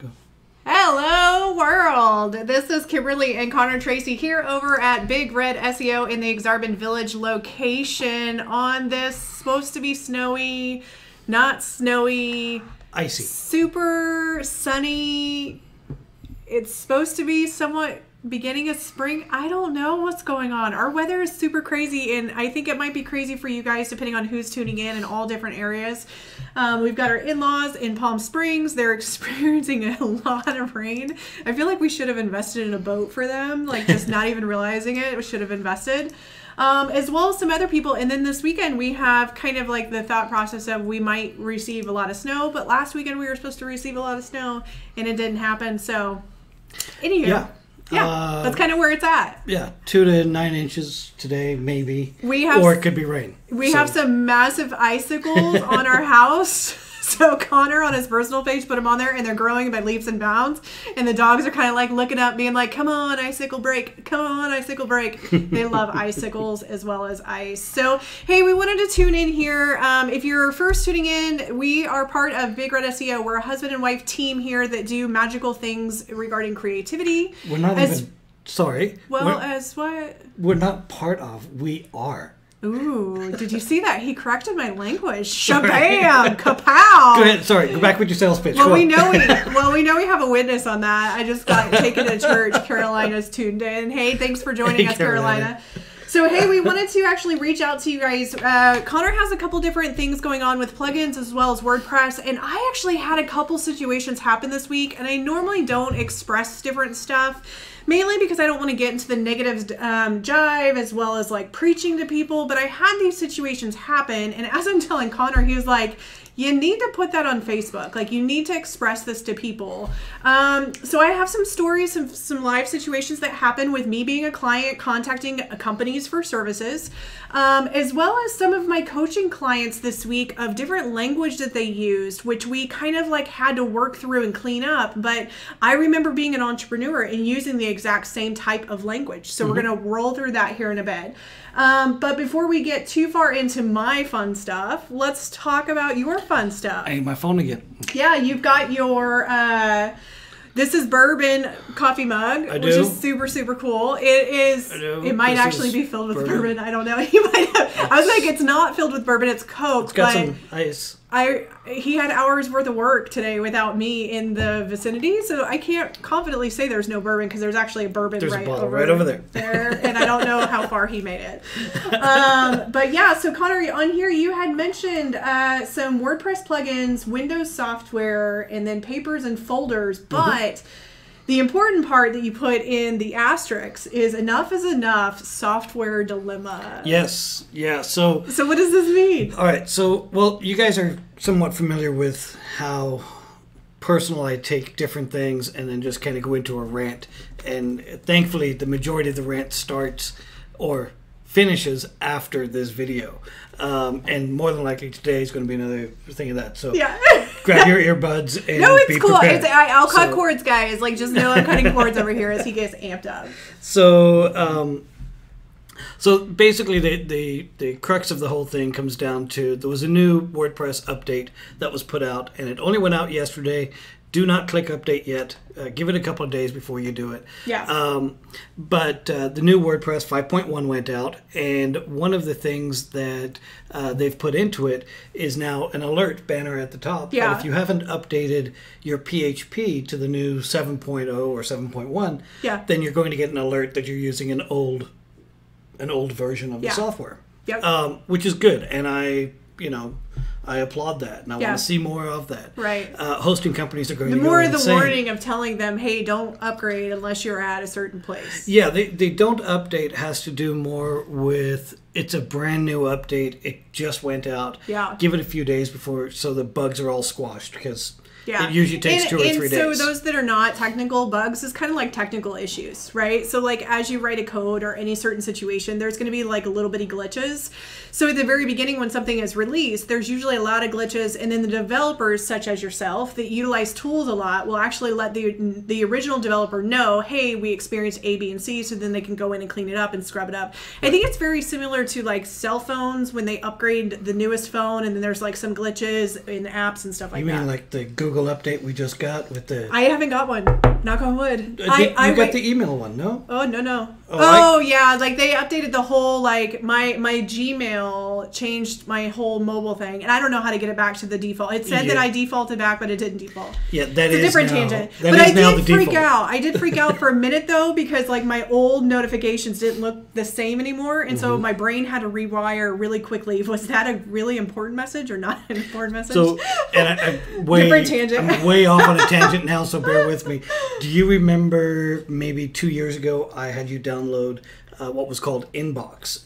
Go. Hello world! This is Kimberly and Connor Tracy here over at Big Red SEO in the Exarban Village location on this supposed to be snowy, not snowy, icy, super sunny. It's supposed to be somewhat beginning of spring. I don't know what's going on. Our weather is super crazy, and I think it might be crazy for you guys depending on who's tuning in all different areas. We've got our in-laws in Palm Springs. They're experiencing a lot of rain. I feel like we should have invested in a boat for them, like just not even realizing it. We should have invested. As well as some other people. And then this weekend we have kind of like the thought process of we might receive a lot of snow, but last weekend we were supposed to receive a lot of snow and it didn't happen. So anywho. Yeah, that's kind of where it's at. Yeah, 2 to 9 inches today, maybe. Or it could be rain. We have some massive icicles on our house. So Connor on his personal page put them on there, and they're growing by leaps and bounds. And the dogs are kind of like looking up, being like, "Come on, icicle break! Come on, icicle break!" They love icicles as well as ice. So hey, we wanted to tune in here. If you're first tuning in, we are part of Big Red SEO. We're a husband and wife team here that do magical things regarding creativity. We're not even. Sorry. Well, as what? We're not part of. We are. Ooh, did you see that? He corrected my language. Shabam! Kapow! Go ahead. Sorry, go back with your sales pitch. Well, we know we have a witness on that. I just got taken to church. Carolina's tuned in. Hey, thanks for joining us, Carolina. So, hey, we wanted to actually reach out to you guys. Connor has a couple different things going on with plugins as well as WordPress, and I actually had a couple situations happen this week, and I normally don't express different stuff, mainly because I don't want to get into the negative jive as well as like preaching to people, but I had these situations happen, and as I'm telling Connor, he was like, you need to put that on Facebook. Like, you need to express this to people. So I have some stories, some live situations that happen with me being a client contacting companies for services, as well as some of my coaching clients this week of different language that they used, which we kind of like had to work through and clean up. But I remember being an entrepreneur and using the exact same type of language. So we're going to roll through that here in a bit. But before we get too far into my fun stuff, let's talk about your fun stuff. Hey, my phone again. Yeah, you've got your this is bourbon coffee mug, which is super, super cool. It is. It might actually be filled with bourbon. I don't know. You might have, I was like, it's not filled with bourbon. It's Coke. It's got some ice. He had hours worth of work today without me in the vicinity, so I can't confidently say there's no bourbon because there's actually a bourbon right over there, and I don't know how far he made it. But yeah, so Connor, on here you had mentioned some WordPress plugins, Windows software, and then papers and folders, but the important part that you put in the asterisk is enough is enough software dilemma. Yes. Yeah. So what does this mean? All right. So, well, you guys are somewhat familiar with how personal I take different things and then just kind of go into a rant. And thankfully, the majority of the rant starts or finishes after this video. And more than likely today is going to be another thing of that. So yeah. Grab your earbuds and no, it's be cool. Prepared. I'll cut cords, guys. Like, just know I'm cutting cords over here as he gets amped up. So, so basically the crux of the whole thing comes down to there was a new WordPress update that was put out, and it only went out yesterday. Do not click update yet. Give it a couple of days before you do it. Yeah. But the new WordPress 5.1 went out, and one of the things that they've put into it is now an alert banner at the top. Yeah. That if you haven't updated your PHP to the new 7.0 or 7.1, yeah, then you're going to get an alert that you're using an old version of the software. Yep. Which is good, and I applaud that, and I want to see more of that. Right. Hosting companies are going to go insane. The more the warning of telling them, hey, don't upgrade unless you're at a certain place. Yeah, they don't update has to do more with it's a brand new update. It just went out. Yeah. Give it a few days before so the bugs are all squashed because yeah. It usually takes 2 or 3 days. So those that are not technical bugs is kind of like technical issues, right? So like as you write a code or any certain situation, there's going to be like a little bitty glitches. So at the very beginning when something is released, there's usually a lot of glitches, and then the developers such as yourself that utilize tools a lot will actually let the original developer know, hey, we experienced A, B, and C, so then they can go in and clean it up and scrub it up. I think it's very similar to like cell phones when they upgrade the newest phone and then there's like some glitches in apps and stuff like that. You mean like the Google Google update we just got with the... I haven't got one. Knock on wood. You got the email one, no? Oh, no. Oh, yeah. Like, they updated the whole, like, my Gmail changed my whole mobile thing. And I don't know how to get it back to the default. It said that I defaulted back, but it didn't default. Yeah, that it's is a different now, tangent. That but is I now did the freak default. out. I did freak out for a minute, though, because, like, my old notifications didn't look the same anymore. And so my brain had to rewire really quickly. Was that a really important message or not an important message? So, and I'm way off on a tangent now, so bear with me. Do you remember maybe 2 years ago I had you download what was called Inbox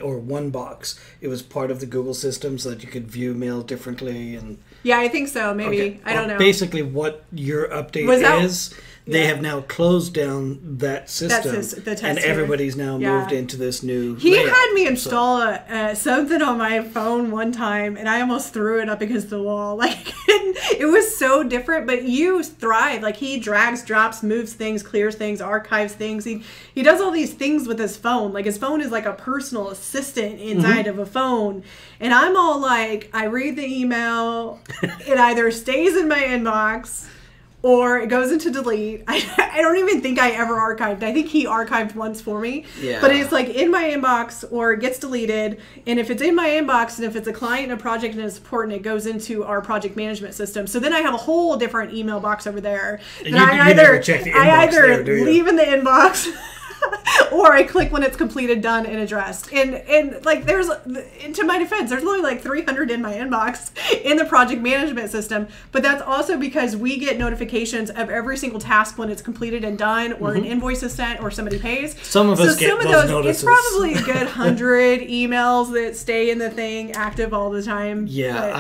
or OneBox? It was part of the Google system so that you could view mail differently. And yeah, I think so. Maybe. Okay. I don't know. Basically, what your update is... They have now closed down that system, and everybody's now moved into this new layout. Had me install something on my phone one time, and I almost threw it up against the wall. Like, it was so different, but you thrive. Like, he drags, drops, moves things, clears things, archives things. He does all these things with his phone. Like, his phone is like a personal assistant inside of a phone. And I'm all like, I read the email, it either stays in my inbox, or it goes into delete. I don't even think I ever archived. I think he archived once for me. Yeah. But it's like in my inbox or it gets deleted. And if it's in my inbox and if it's a client and a project and it's important, it goes into our project management system. So then I have a whole different email box over there. And I either leave in the inbox or I click when it's completed, done, and addressed. And like there's, to my defense, there's only like 300 in my inbox in the project management system. But that's also because we get notifications of every single task when it's completed and done, or an invoice is sent, or somebody pays. Some of us get those notices. It's probably a good 100 emails that stay in the thing active all the time. Yeah,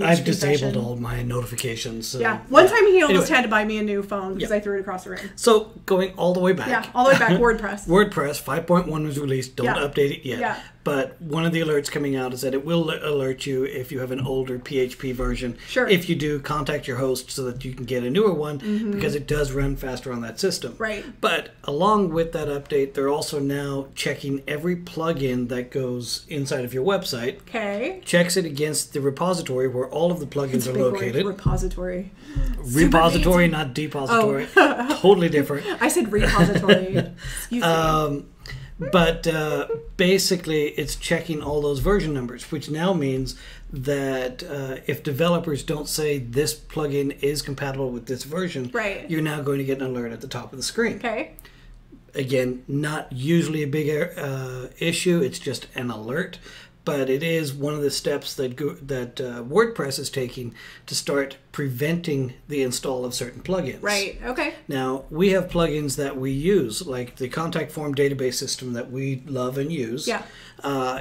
I've disabled all my notifications. So, yeah, one time he almost had to buy me a new phone because I threw it across the room. So going all the way back. Yeah, all the way back. WordPress 5.1 was released. Don't update it yet. Yeah. But one of the alerts coming out is that it will alert you if you have an older PHP version. Sure. If you do, contact your host so that you can get a newer one because it does run faster on that system. Right. But along with that update, they're also now checking every plugin that goes inside of your website. Okay. Checks it against the repository where all of the plugins are located. Repository. Repository, not depository. Oh. Totally different. I said repository. Excuse me. But basically, it's checking all those version numbers, which now means that if developers don't say this plugin is compatible with this version, you're now going to get an alert at the top of the screen. Okay. Again, not usually a big issue. It's just an alert. But it is one of the steps that WordPress is taking to start preventing the install of certain plugins. Right. Okay. Now, we have plugins that we use, like the contact form database system that we love and use,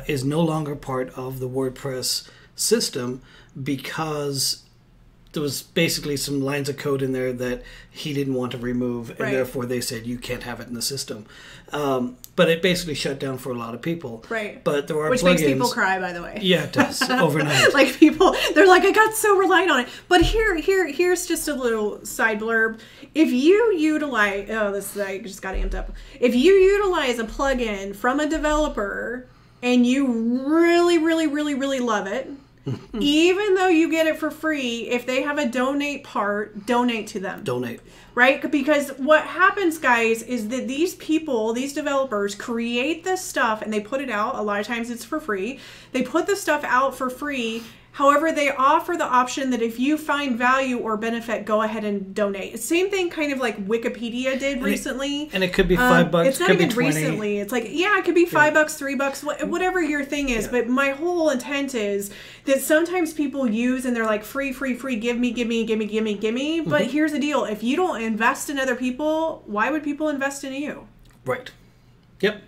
is no longer part of the WordPress system because there was basically some lines of code in there that he didn't want to remove, and therefore they said you can't have it in the system. But it basically shut down for a lot of people. Right. But there are Which plugins. makes people cry, by the way. Yeah, it does. Overnight. Like people, they're like, I got so reliant on it. But here's just a little side blurb. If you utilize, I just got amped up. If you utilize a plugin from a developer and you really, really, really, really love it, even though you get it for free, if they have a donate part, donate to them. Donate. Right? Because what happens, guys, is that these people, these developers, create this stuff and they put it out. A lot of times it's for free. They put the stuff out for free. However, they offer the option that if you find value or benefit, go ahead and donate. Same thing kind of like Wikipedia did recently. And it could be $5. It's not even recently. It's like, it could be $5, $3, whatever your thing is. Yeah. But my whole intent is that sometimes people use and they're like, free, give me. But here's the deal. If you don't invest in other people, why would people invest in you? Right. Yep.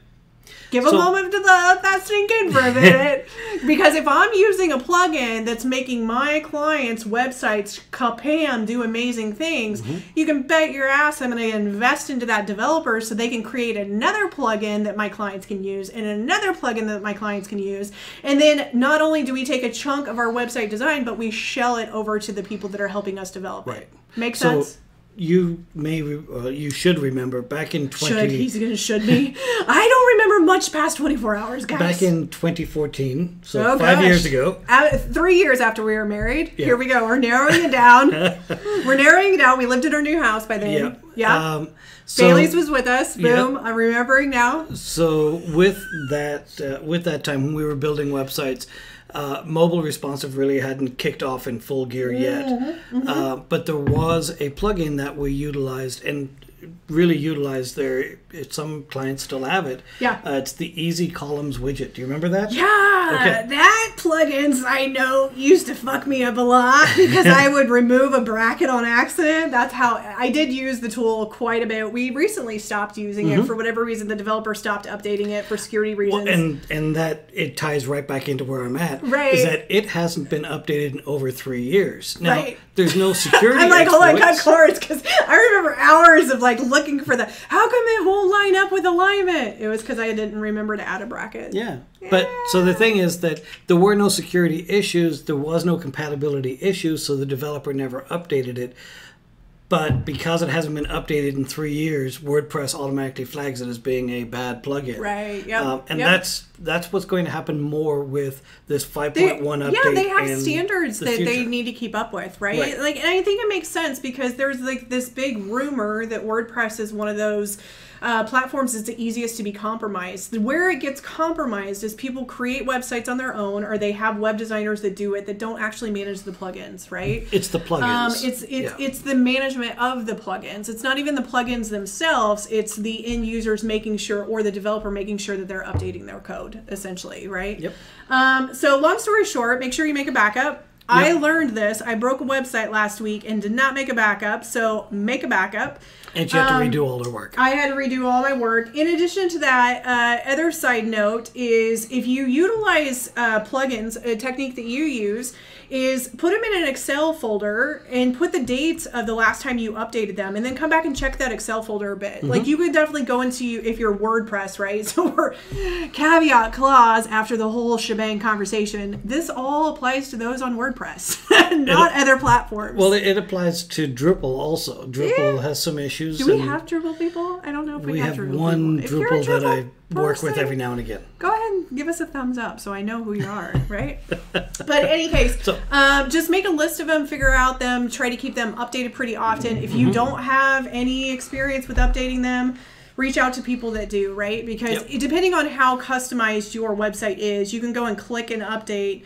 Give a moment to let that sink in for a minute. Because if I'm using a plugin that's making my clients' websites kapam do amazing things, you can bet your ass I'm going to invest into that developer so they can create another plugin that my clients can use and another plugin that my clients can use. And then not only do we take a chunk of our website design, but we shell it over to the people that are helping us develop it. Make sense? you should remember back in He's gonna should me. I don't remember much past 24 hours, guys. Back in 2014, so 5 years ago. 3 years after we were married. Yeah. Here we go. We're narrowing it down. We're narrowing it down. We lived in our new house by then. Yeah. Bailey's was with us. Boom. Yeah. I'm remembering now. So with that time when we were building websites, mobile responsive really hadn't kicked off in full gear yet. But there was a plugin that we utilized and really utilized there. Some clients still have it. Yeah. It's the Easy Columns widget. Do you remember that? Yeah. Okay. That plugins I know used to fuck me up a lot because I would remove a bracket on accident. That's how I did use the tool quite a bit. We recently stopped using it for whatever reason. The developer stopped updating it for security reasons. Well, and that it ties right back into where I'm at. Right. Is that it hasn't been updated in over 3 years. Now, there's no security. I'm like, hold on, cut cards, because I remember hours of like looking for the. How come it won't line up with alignment? It was because I didn't remember to add a bracket. Yeah. But so the thing is that there were no security issues, there was no compatibility issues, so the developer never updated it. But because it hasn't been updated in 3 years, WordPress automatically flags it as being a bad plugin. Right. Yeah. And that's what's going to happen more with this 5.1 update. Yeah, they have standards that they need to keep up with, right? Like, and I think it makes sense because there's like this big rumor that WordPress is one of those platforms that's the easiest to be compromised. Where it gets compromised is people create websites on their own, or they have web designers that do it that don't actually manage the plugins, right? It's the plugins. It's the management of the plugins. It's not even the plugins themselves. It's the end users making sure, or the developer making sure that they're updating their code, essentially, right? Yep. So long story short, make sure you make a backup. Yep. I learned this. I broke a website last week and did not make a backup, so make a backup. And you had to redo all their work. I had to redo all my work. In addition to that, other side note is if you utilize plugins, a technique that you use is put them in an Excel folder and put the dates of the last time you updated them, and then come back and check that Excel folder a bit. Like you could definitely go into, if you're WordPress, right? So we're caveat clause after the whole shebang conversation. This all applies to those on WordPress, not other platforms. Well, it applies to Drupal also. Drupal has some issues. Do we have Drupal people? I don't know if we have Drupal people. We have one Drupal that I work with every now and again. Go ahead and give us a thumbs up so I know who you are, right? But in any case, just make a list of them, figure out them, try to keep them updated pretty often. If you don't have any experience with updating them, reach out to people that do, right? Because depending on how customized your website is, you can go and click and update,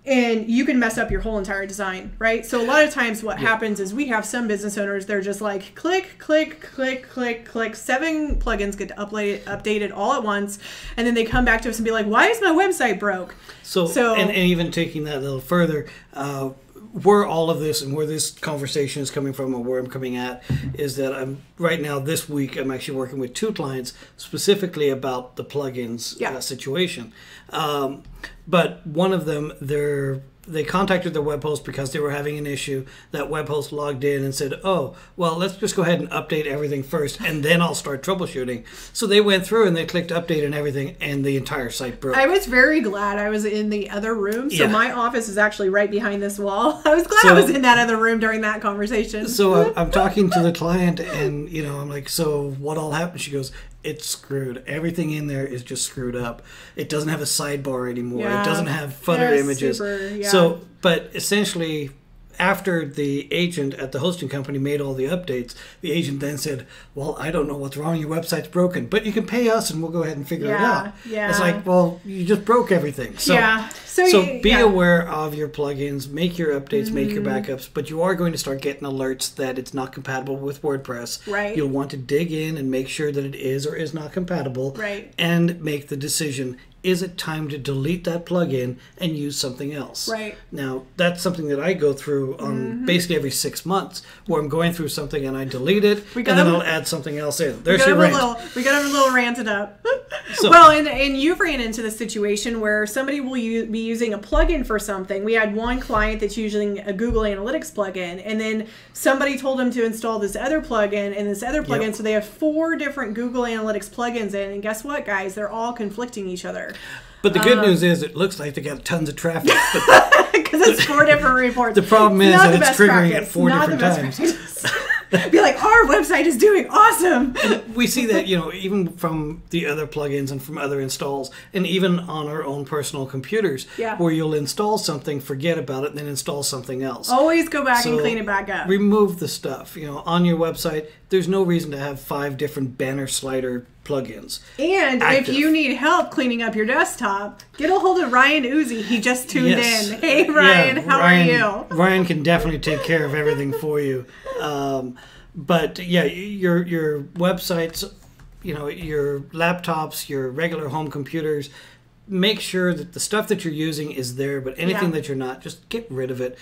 and you can mess up your whole entire design, right? So a lot of times what happens is we have some business owners, they're just like, click, click, click, click, click. 7 plugins get updated all at once. And then they come back to us and be like, why is my website broke? So and even taking that a little further, where all of this and where this conversation is coming from, or where I'm coming at, is that I'm right now this week I'm actually working with 2 clients specifically about the plugins situation. But one of them, they contacted their web host because they were having an issue. That web host logged in and said, oh, well, let's just go ahead and update everything first, and then I'll start troubleshooting. So they went through and they clicked update and everything, and the entire site broke. I was very glad I was in the other room. So my office is actually right behind this wall. I was glad I was in that other room during that conversation. So I'm talking to the client, and I'm like, so what all happened? She goes, it's screwed. Everything in there is just screwed up. It doesn't have a sidebar anymore. It doesn't have footer images. So, but essentially, after the agent at the hosting company made all the updates, the agent then said, well, I don't know what's wrong. Your website's broken, but you can pay us and we'll go ahead and figure it out. It's like, well, you just broke everything. So be aware of your plugins, make your updates, make your backups, but you are going to start getting alerts that it's not compatible with WordPress. Right. You'll want to dig in and make sure that it is or is not compatible. Right. And make the decision, is it time to delete that plugin and use something else? Right. Now, that's something that I go through on basically every 6 months, where I'm going through something and I delete it, and then I'll add something else in. There's your rant. We got a little ranted up. Well, and you've ran into the situation where somebody will be using a plugin for something. We had one client that's using a Google Analytics plugin, and then somebody told them to install this other plugin and this other plugin. So they have 4 different Google Analytics plugins in, and guess what, guys? They're all conflicting each other. But the good news is it looks like they got tons of traffic. Because it's 4 different reports. The problem is that it's triggering at 4 different times. Be like, our website is doing awesome. We see that, even from the other plugins and from other installs, and even on our own personal computers, where you'll install something, forget about it, and then install something else. Always go back and clean it back up. Remove the stuff. On your website, there's no reason to have 5 different banner slider plugins. And if you need help cleaning up your desktop, get a hold of Ryan Uzi. He just tuned in. Hey, Ryan, how are you? Ryan can definitely take care of everything for you. But yeah, your websites, your laptops, your regular home computers, make sure that the stuff that you're using is there, but anything that you're not, just get rid of it.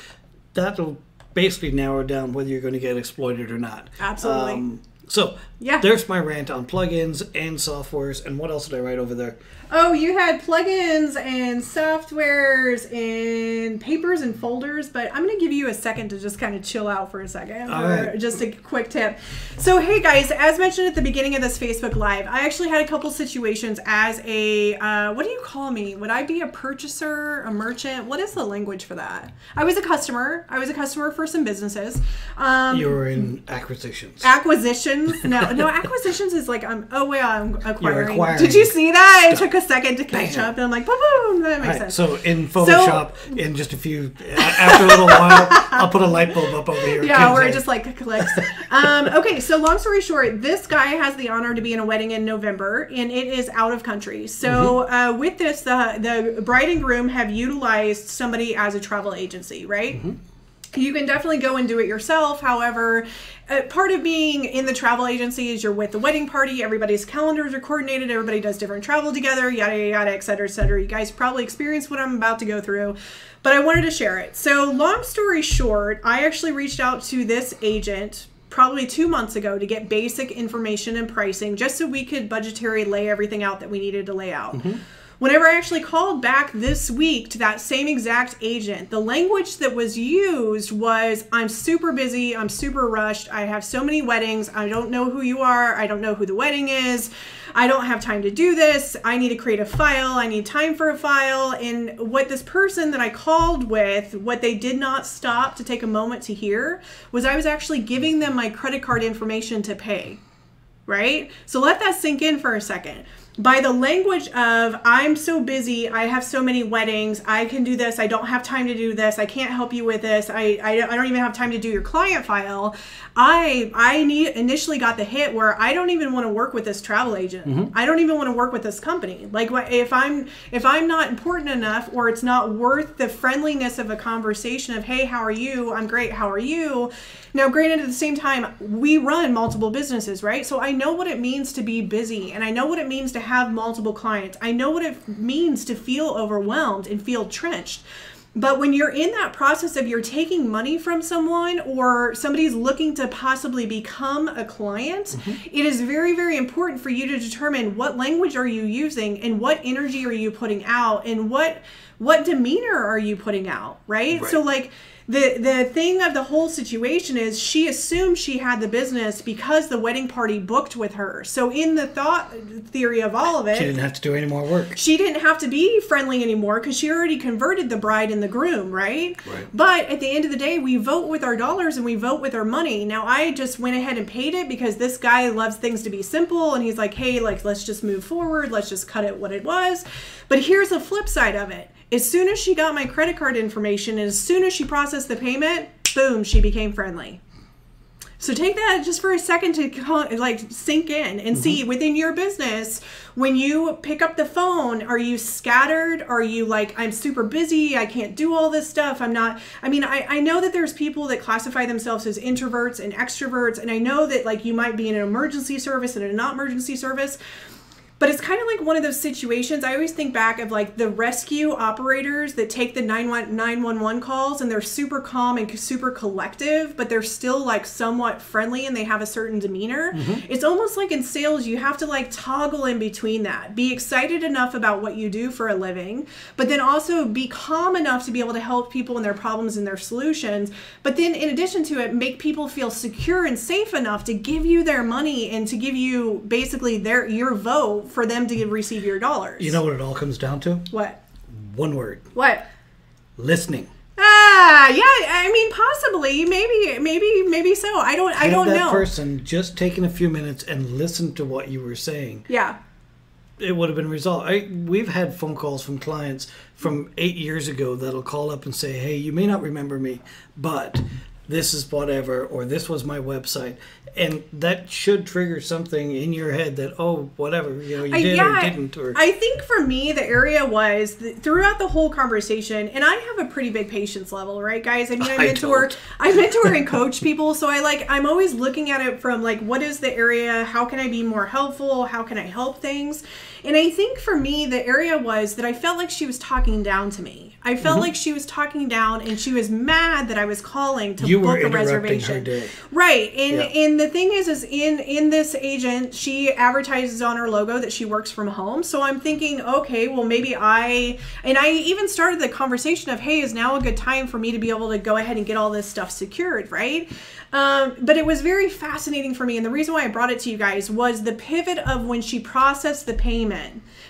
That'll basically narrow down whether you're going to get exploited or not. Absolutely. So, there's my rant on plugins and softwares. And what else did I write over there? Oh, you had plugins and softwares and papers and folders, but I'm going to give you a second to just kind of chill out for a second. All right. Just a quick tip. So, hey guys, as mentioned at the beginning of this Facebook Live, I actually had a couple situations as a, what do you call me? Would I be a purchaser, a merchant? What is the language for that? I was a customer. I was a customer for some businesses. You were in acquisitions. Acquisitions? No, acquisitions is like, I'm acquiring. You're acquiring. Did you see that? It took a second to catch up, and I'm like, boom, boom, that makes sense. So in Photoshop, in just after a little while, I'll put a light bulb up over here. Yeah, where it just like clicks. Okay, so long story short, this guy has the honor to be in a wedding in November, and it is out of country. So with this, the bride and groom have utilized somebody as a travel agency, right? You can definitely go and do it yourself. However, part of being in the travel agency is you're with the wedding party. Everybody's calendars are coordinated. Everybody does different travel together, yada, yada, yada, et cetera, et cetera. You guys probably experienced what I'm about to go through, but I wanted to share it. So long story short, I actually reached out to this agent probably 2 months ago to get basic information and pricing just so we could budgetary lay everything out that we needed to lay out. Whenever I actually called back this week to that same exact agent, the language that was used was, I'm super busy, I'm super rushed, I have so many weddings, I don't know who you are, I don't know who the wedding is, I don't have time to do this, I need to create a file, I need time for a file. And what this person that I called with, what they did not stop to take a moment to hear, was I was actually giving them my credit card information to pay, right? So let that sink in for a second. By the language of, I'm so busy, I have so many weddings, I can do this, I don't have time to do this, I can't help you with this, I don't even have time to do your client file, I initially got the hit where I don't even want to work with this travel agent. I don't even want to work with this company. Like, if I'm not important enough, or it's not worth the friendliness of a conversation of, hey, how are you? I'm great, how are you? Now, granted, at the same time, we run multiple businesses, right? So I know what it means to be busy, and I know what it means to have multiple clients. I know what it means to feel overwhelmed and feel trenched. But when you're in that process of you're taking money from someone, or somebody's looking to possibly become a client, it is very, very important for you to determine what language are you using, and what energy are you putting out, and what demeanor are you putting out, right? So like, the thing of the whole situation is she assumed she had the business because the wedding party booked with her. So in the thought theory of all of it, she didn't have to do any more work. She didn't have to be friendly anymore because she already converted the bride and the groom, right? But at the end of the day, we vote with our dollars and we vote with our money. Now, I just went ahead and paid it because this guy loves things to be simple, and he's like, hey, like, let's just move forward. Let's just cut it what it was. But here's the flip side of it. As soon as she got my credit card information, and as soon as she processed the payment, boom, she became friendly. So take that just for a second to like sink in and see within your business, when you pick up the phone, are you scattered? Are you like, I'm super busy, I can't do all this stuff, I'm not, I mean, I know that there's people that classify themselves as introverts and extroverts, and I know that like you might be in an emergency service and a not emergency service. But it's kind of like one of those situations. I always think back of like the rescue operators that take the 911 calls, and they're super calm and super collective, but they're still like somewhat friendly and they have a certain demeanor. It's almost like in sales, you have to like toggle in between that. Be excited enough about what you do for a living, but then also be calm enough to be able to help people in their problems and their solutions. But then in addition to it, make people feel secure and safe enough to give you their money and to give you basically your vote for them to receive your dollars. You know what it all comes down to? What? One word. What? Listening. Yeah. I mean, possibly, maybe so. I don't know. That person just taken a few minutes and listened to what you were saying. Yeah. It would have been resolved. We've had phone calls from clients from 8 years ago that'll call up and say, hey, you may not remember me, but this is whatever, or this was my website. And that should trigger something in your head that, oh, whatever, you did or didn't. Or I think for me, the area was throughout the whole conversation, and I have a pretty big patience level, right, guys? I mean, I mentor and coach people, so I'm always looking at it from what is the area? How can I be more helpful? How can I help things? And I think for me, the area was that I felt like she was talking down to me. I felt like she was talking down, and she was mad that I was calling to book a reservation. Her day. Right. And the thing is in this agent, she advertises on her logo that she works from home. So I'm thinking, okay, well, maybe I even started the conversation of, hey, is now a good time for me to be able to go ahead and get all this stuff secured, right? But it was very fascinating for me. And the reason why I brought it to you guys was the pivot of when she processed the payment.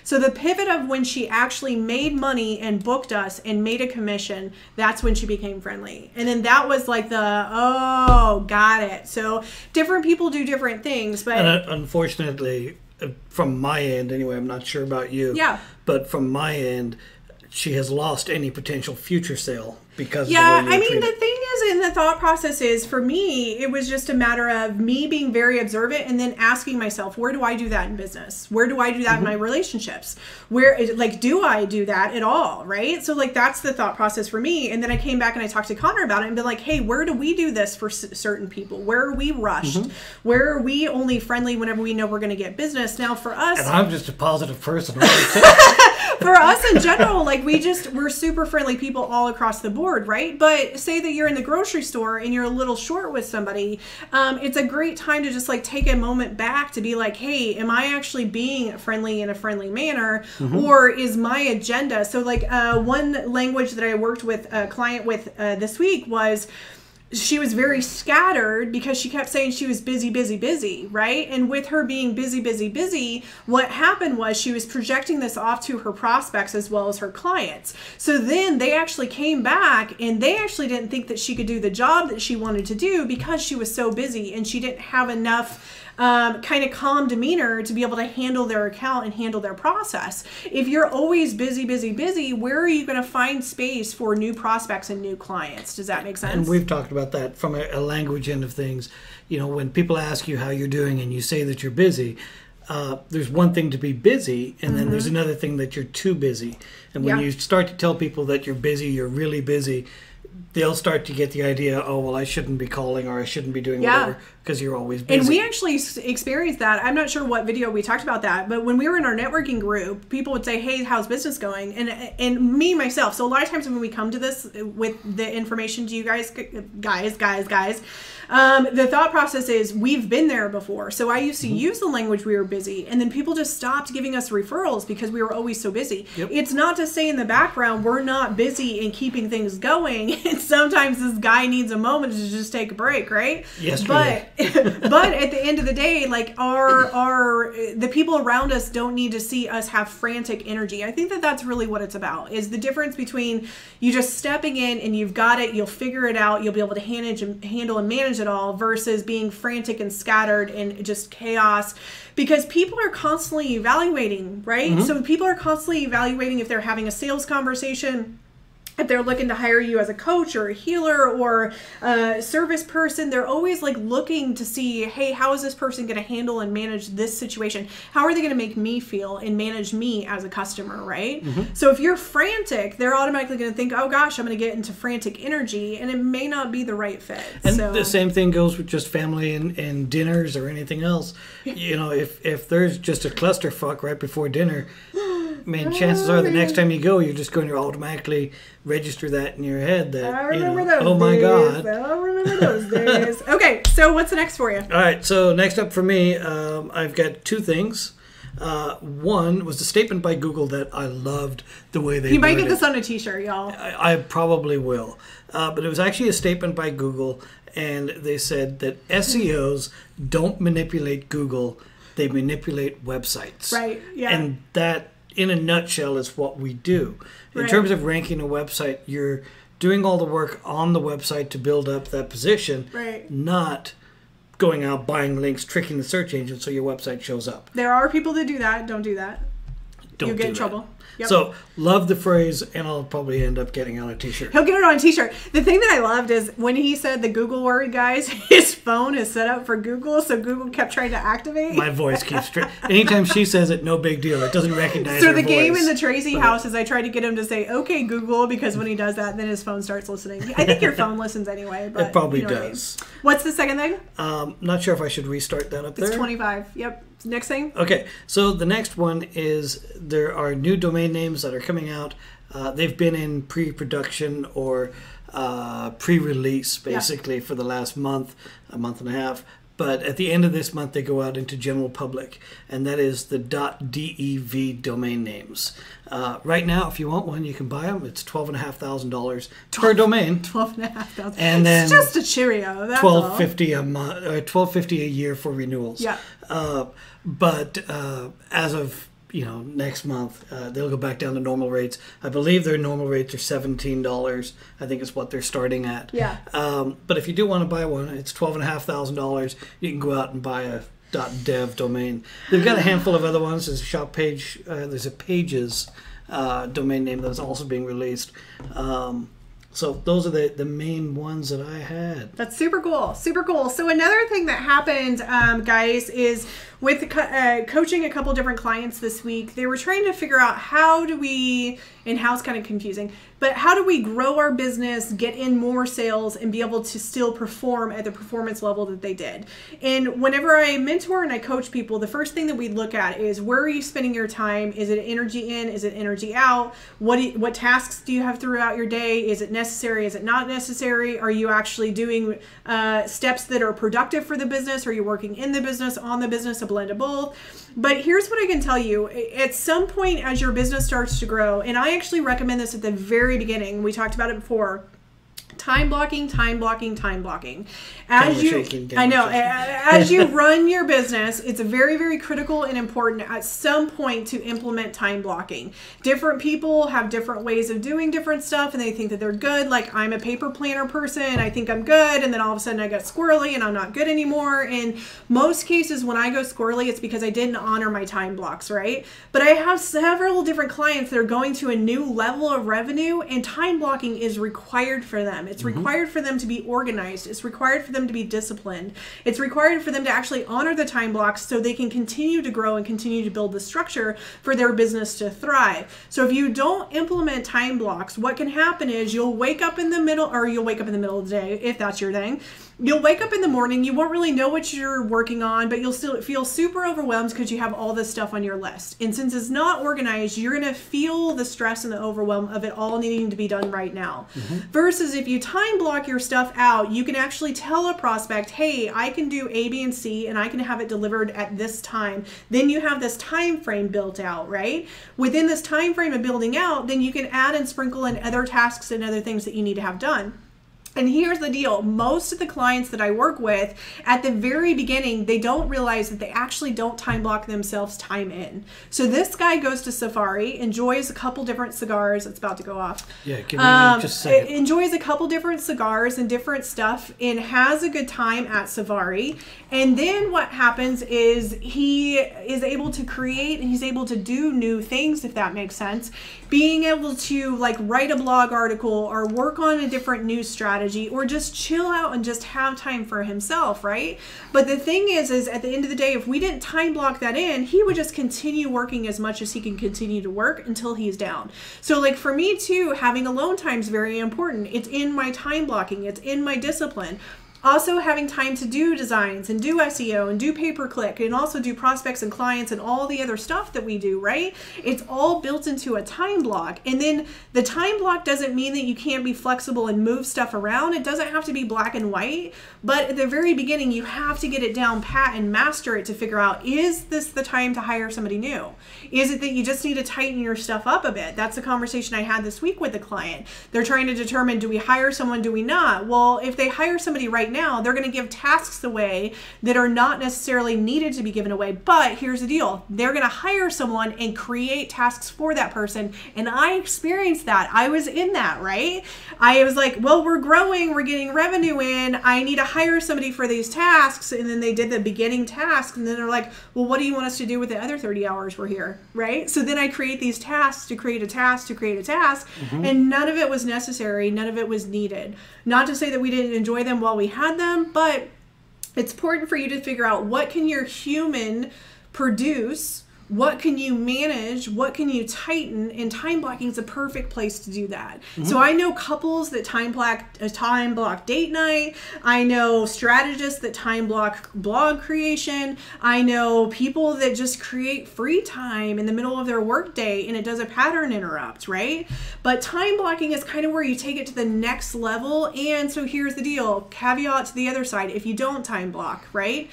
So the pivot of when she actually made money and booked us and made a commission, that's when she became friendly. And then that was got it. So different people do different things. But unfortunately, from my end anyway, I'm not sure about you. Yeah. But from my end, she has lost any potential future sale because yeah, of the way the thing is, in the thought process is, for me, it was just a matter of me being very observant and then asking myself, where do I do that in business? Where do I do that in my relationships? Where, do I do that at all? Right? So that's the thought process for me. And then I came back and I talked to Conor about it and been like, hey, where do we do this for certain people? Where are we rushed? Where are we only friendly whenever we know we're going to get business? Now for us, and I'm just a positive person. For us in general, we're super friendly people all across the board, right? But say that you're in the grocery store and you're a little short with somebody, it's a great time to just take a moment back to be like, hey, am I actually being friendly in a friendly manner, or is my agenda? So one language that I worked with a client with this week was, she was very scattered because she kept saying she was busy, right? And with her being busy, what happened was she was projecting this off to her prospects as well as her clients. So then they actually came back and they actually didn't think that she could do the job that she wanted to do because she was so busy and she didn't have enough kind of calm demeanor to be able to handle their account and handle their process. If you're always busy, where are you going to find space for new prospects and new clients? Does that make sense? And we've talked about that from a language end of things. When people ask you how you're doing and you say that you're busy, there's one thing to be busy, and then there's another thing that you're too busy. And when you start to tell people that you're busy, you're really busy, they'll start to get the idea, oh, well, I shouldn't be calling or I shouldn't be doing whatever because you're always busy. And we actually experienced that. I'm not sure what video we talked about that, but when we were in our networking group, people would say, hey, how's business going? And me, myself. So a lot of times when we come to this with the information to you guys, the thought process is we've been there before. So I used to use the language we were busy, and then people just stopped giving us referrals because we were always so busy. Yep. It's not to say in the background we're not busy in keeping things going. And sometimes this guy needs a moment to just take a break, right? Yes, but at the end of the day, the people around us don't need to see us have frantic energy. I think that that's really what it's about, is the difference between you just stepping in and you've got it, you'll figure it out, you'll be able to handle and manage it all, versus being frantic and scattered and just chaos, because people are constantly evaluating, right? So people are constantly evaluating if they're having a sales conversation, if they're looking to hire you as a coach or a healer or a service person. They're always looking to see, hey, how is this person going to handle and manage this situation? How are they going to make me feel and manage me as a customer, right? So if you're frantic, they're automatically going to think, oh gosh, I'm going to get into frantic energy, and it may not be the right fit. And the same thing goes with just family and dinners or anything else. If there's just a clusterfuck right before dinner, man, chances are the next time you go, you're just going to automatically register that in your head that, I remember those oh my days. God. I remember those days. Okay, so what's the next for you? All right, so next up for me, I've got two things. One was a statement by Google that I loved the way they You might worded get this on a t-shirt, y'all. I probably will. But it was actually a statement by Google, and they said that SEOs don't manipulate Google, they manipulate websites. Right, yeah. And that, in a nutshell, is what we do. In terms of ranking a website, you're doing all the work on the website to build up that position, right? Not going out, buying links, tricking the search engine so your website shows up. There are people that do that. Don't do that. You'll get in trouble. Yep. So, love the phrase, and I'll probably end up getting on a t-shirt. He'll get it on a t-shirt. The thing that I loved is when he said the Google word, guys, his phone is set up for Google, so Google kept trying to activate. My voice keeps straight. Anytime she says it, no big deal. It doesn't recognize so her the voice. game in the Tracy house is I try to get him to say, okay, Google, because when he does that, then his phone starts listening. I think your phone listens anyway. But it probably you know does. What I mean. What's the second thing? Not sure if I should restart that up there. It's 25. Yep. Next thing. Okay, so the next one is there are new domain names that are coming out. They've been in pre-production or pre-release basically for the last month, a month and a half. But at the end of this month, they go out into general public, and that is the .dev domain names. Right now, if you want one, you can buy them. It's $12,500 per domain. $12,500. And then it's just a Cheerio. That's $12.50 a month, $12.50 a year for renewals. Yeah. But as of next month, they'll go back down to normal rates. I believe their normal rates are $17. I think is what they're starting at. Yeah. But if you do want to buy one, it's $12,500. You can go out and buy a .dev domain. They've got a handful of other ones. There's a shop page. There's a Pages domain name that's also being released. So those are the main ones that I had. That's super cool. Super cool. So another thing that happened, guys, is with coaching a couple different clients this week, they were trying to figure out how do we, and how's kind of confusing, but how do we grow our business, get in more sales, and be able to still perform at the performance level that they did. And whenever I mentor and I coach people, the first thing that we look at is where are you spending your time? Is it energy in? Is it energy out? What tasks do you have throughout your day? Is it necessary? Is it not necessary? Are you actually doing steps that are productive for the business? Are you working in the business, on the business, a blend of both? But here's what I can tell you. At some point as your business starts to grow, and I actually recommend this at the very beginning, we talked about it before, time blocking, time blocking, time blocking. As you run your business, it's very, very critical and important at some point to implement time blocking. Different people have different ways of doing different stuff, and they think that they're good. Like, I'm a paper planner person, I think I'm good, and then all of a sudden I got squirrely and I'm not good anymore. In most cases, when I go squirrely, it's because I didn't honor my time blocks, right? But I have several different clients that are going to a new level of revenue, and time blocking is required for them. It's required for them to be organized. It's required for them to be disciplined. It's required for them to actually honor the time blocks so they can continue to grow and continue to build the structure for their business to thrive. So if you don't implement time blocks, what can happen is you'll wake up in the middle, or you'll wake up in the middle of the day, if that's your thing. You'll wake up in the morning, you won't really know what you're working on, but you'll still feel super overwhelmed because you have all this stuff on your list. And since it's not organized, you're going to feel the stress and the overwhelm of it all needing to be done right now. Versus if you time block your stuff out, you can actually tell a prospect, hey, I can do A, B, and C, and I can have it delivered at this time. Then you have this time frame built out, right? Within this time frame of building out, then you can add and sprinkle in other tasks and other things that you need to have done. And here's the deal. Most of the clients that I work with, at the very beginning, they don't realize that they actually don't time block themselves time in. So this guy goes to Safari, enjoys a couple different cigars. It's about to go off. Yeah, give me just a second. Enjoys a couple different cigars and different stuff and has a good time at Safari. And then what happens is he is able to create and he's able to do new things, if that makes sense. Being able to like write a blog article or work on a different news strategy, or just chill out and just have time for himself, right? But the thing is at the end of the day, if we didn't time block that in, he would just continue working as much as he can continue to work until he's down. So like for me too, having alone time is very important. It's in my time blocking. It's in my discipline. Also having time to do designs and do SEO and do pay-per-click and also do prospects and clients and all the other stuff that we do, right? It's all built into a time block. And then the time block doesn't mean that you can't be flexible and move stuff around. It doesn't have to be black and white, but at the very beginning, you have to get it down pat and master it to figure out, is this the time to hire somebody new? Is it that you just need to tighten your stuff up a bit? That's the conversation I had this week with a client. They're trying to determine, do we hire someone, do we not? Well, if they hire somebody right now, they're going to give tasks away that are not necessarily needed to be given away. But here's the deal. They're going to hire someone and create tasks for that person. And I experienced that. I was in that, right? I was like, well, we're growing, we're getting revenue in. I need to hire somebody for these tasks. And then they did the beginning task. And then they're like, well, what do you want us to do with the other 30 hours we're here, right? So then I create these tasks to create a task to create a task. And none of it was necessary. None of it was needed. Not to say that we didn't enjoy them while we had them, but it's important for you to figure out what can your human produce, what can you manage, what can you tighten, and time blocking is a perfect place to do that. So I know couples that time block date night. I know strategists that time block blog creation. I know people that just create free time in the middle of their workday and it does a pattern interrupt, right? But time blocking is kind of where you take it to the next level. And so here's the deal, caveat to the other side, if you don't time block, right?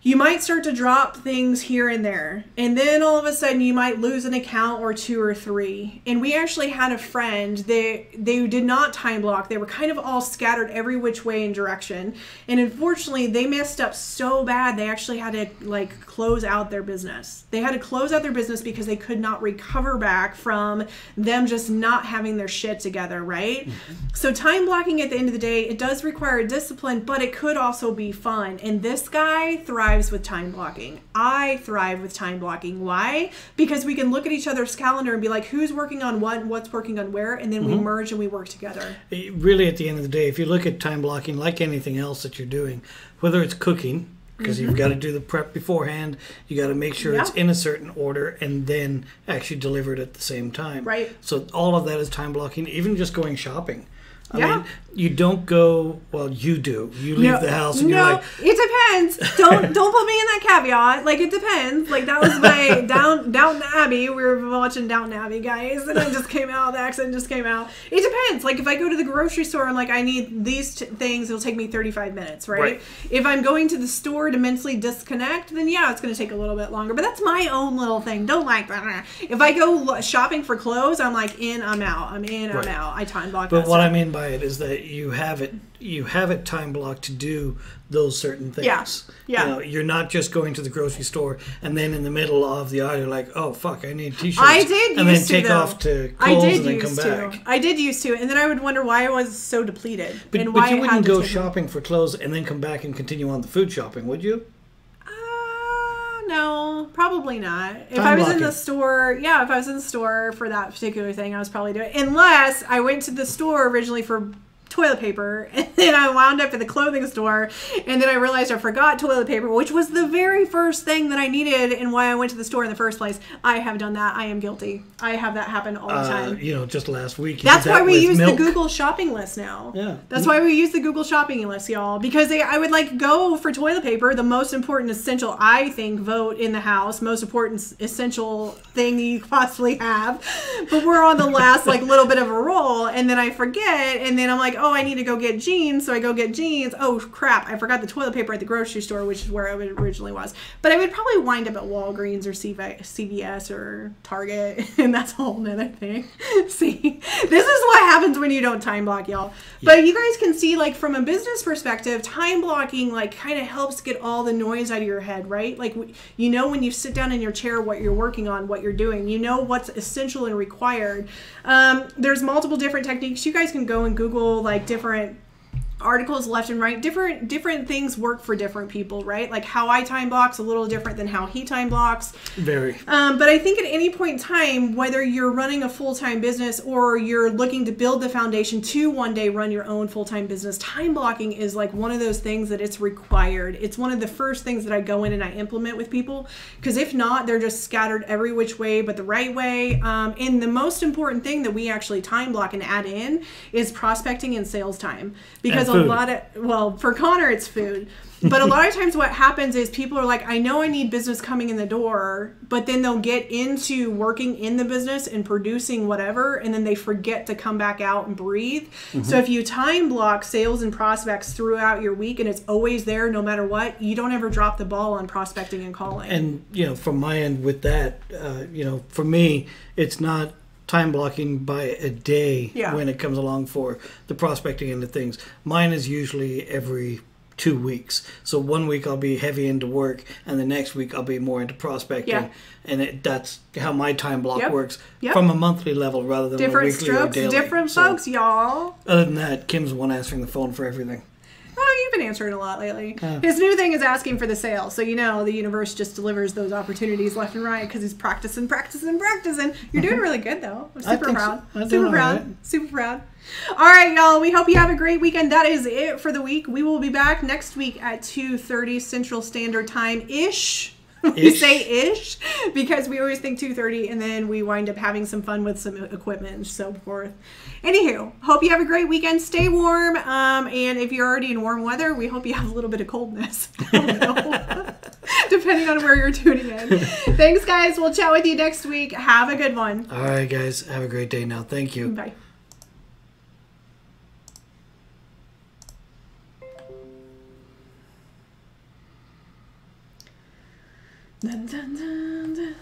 You might start to drop things here and there. And then all of a sudden you might lose an account or 2 or 3. And we actually had a friend that they did not time block. They were kind of all scattered every which way and direction. And unfortunately they messed up so bad they actually had to like close out their business. They had to close out their business because they could not recover back from them just not having their shit together, right? So time blocking at the end of the day, it does require a discipline, but it could also be fun. And this guy thrives with time blocking. I thrive with time blocking. Why? Because we can look at each other's calendar and be like, who's working on what and what's working on where, and then we merge and we work together. Really, at the end of the day, if you look at time blocking like anything else that you're doing, whether it's cooking, because you've got to do the prep beforehand, you got to make sure it's in a certain order and then actually deliver it at the same time. Right. So all of that is time blocking, even just going shopping. I mean, you don't go, well, you do. You leave the house and you're like... it depends. Don't put me in that caveat. Like, it depends. Like, that was my Downton Abbey. We were watching Downton Abbey, guys. And it just came out. The accent just came out. It depends. Like, if I go to the grocery store, I'm like, I need these things. It'll take me 35 minutes, right? If I'm going to the store to mentally disconnect, then yeah, it's going to take a little bit longer. But that's my own little thing. Don't like that. If I go shopping for clothes, I'm like, in, I'm out. I'm in, I'm out. I time block that But what I mean by it is that you have it time blocked to do those certain things. You know, you're not just going to the grocery store and then in the middle of the aisle you're like, oh fuck, I need t-shirts. I did and used then take to, off to Kohl's and then come back. I did used to, and then I would wonder why I was so depleted. But why you wouldn't go shopping for clothes and then come back and continue on the food shopping, would you? No, probably not. If I was in the store, if I was in the store for that particular thing, I was probably doing it. Unless I went to the store originally for toilet paper and then I wound up at the clothing store and then I realized I forgot toilet paper, which was the very first thing that I needed and why I went to the store in the first place. I have done that. I am guilty. I have that happen all the time. You know, just last week. That's why we use the Google shopping list now. Yeah. That's why we use the Google shopping list, y'all. Because I would like go for toilet paper, the most important essential, I think, vote in the house, most important essential thing you could possibly have. But we're on the last like little bit of a roll and then I forget and then I'm like, oh, I need to go get jeans. So I go get jeans. Oh, crap. I forgot the toilet paper at the grocery store, which is where I originally was. But I would probably wind up at Walgreens or CVS or Target. And that's a whole nother thing. See, this is what happens when you don't time block, y'all. But you guys can see, like, from a business perspective, time blocking, like, kind of helps get all the noise out of your head, right? Like, you know when you sit down in your chair what you're working on, what you're doing. You know what's essential and required. There's multiple different techniques. You guys can go and Google, like, different articles left and right. Different things work for different people, right? Like how I time block's a little different than how he time blocks. Very. But I think at any point in time, whether you're running a full-time business or you're looking to build the foundation to one day run your own full-time business, time blocking is like one of those things that it's required. It's one of the first things that I go in and I implement with people, because if not, they're just scattered every which way but the right way. And the most important thing that we actually time block and add in is prospecting and sales time, because a lot of, well, for Conor it's food, but a lot of times what happens is people are like, I know I need business coming in the door, but then they'll get into working in the business and producing whatever, and then they forget to come back out and breathe. So if you time block sales and prospects throughout your week and it's always there no matter what, you don't ever drop the ball on prospecting and calling. And, you know, from my end with that, you know, for me, it's not time blocking by a day when it comes along for the prospecting end of things. Mine is usually every 2 weeks. So 1 week I'll be heavy into work, and the next week I'll be more into prospecting. And that's how my time block works from a monthly level rather than different a weekly strokes, or daily. different folks, y'all. Other than that, Kim's the one answering the phone for everything. Well, you've been answering a lot lately. His new thing is asking for the sale. So, the universe just delivers those opportunities left and right because he's practicing. You're doing really good, though. I'm super proud. Super proud. All right, y'all. We hope you have a great weekend. That is it for the week. We will be back next week at 2:30 Central Standard Time-ish. We say ish because we always think 2:30 and then we wind up having some fun with some equipment and so forth. Anywho, hope you have a great weekend. Stay warm. And if you're already in warm weather, we hope you have a little bit of coldness. Depending on where you're tuning in. Thanks, guys. We'll chat with you next week. Have a good one. All right, guys. Have a great day now. Thank you. Bye. Dun, dun, dun, dun.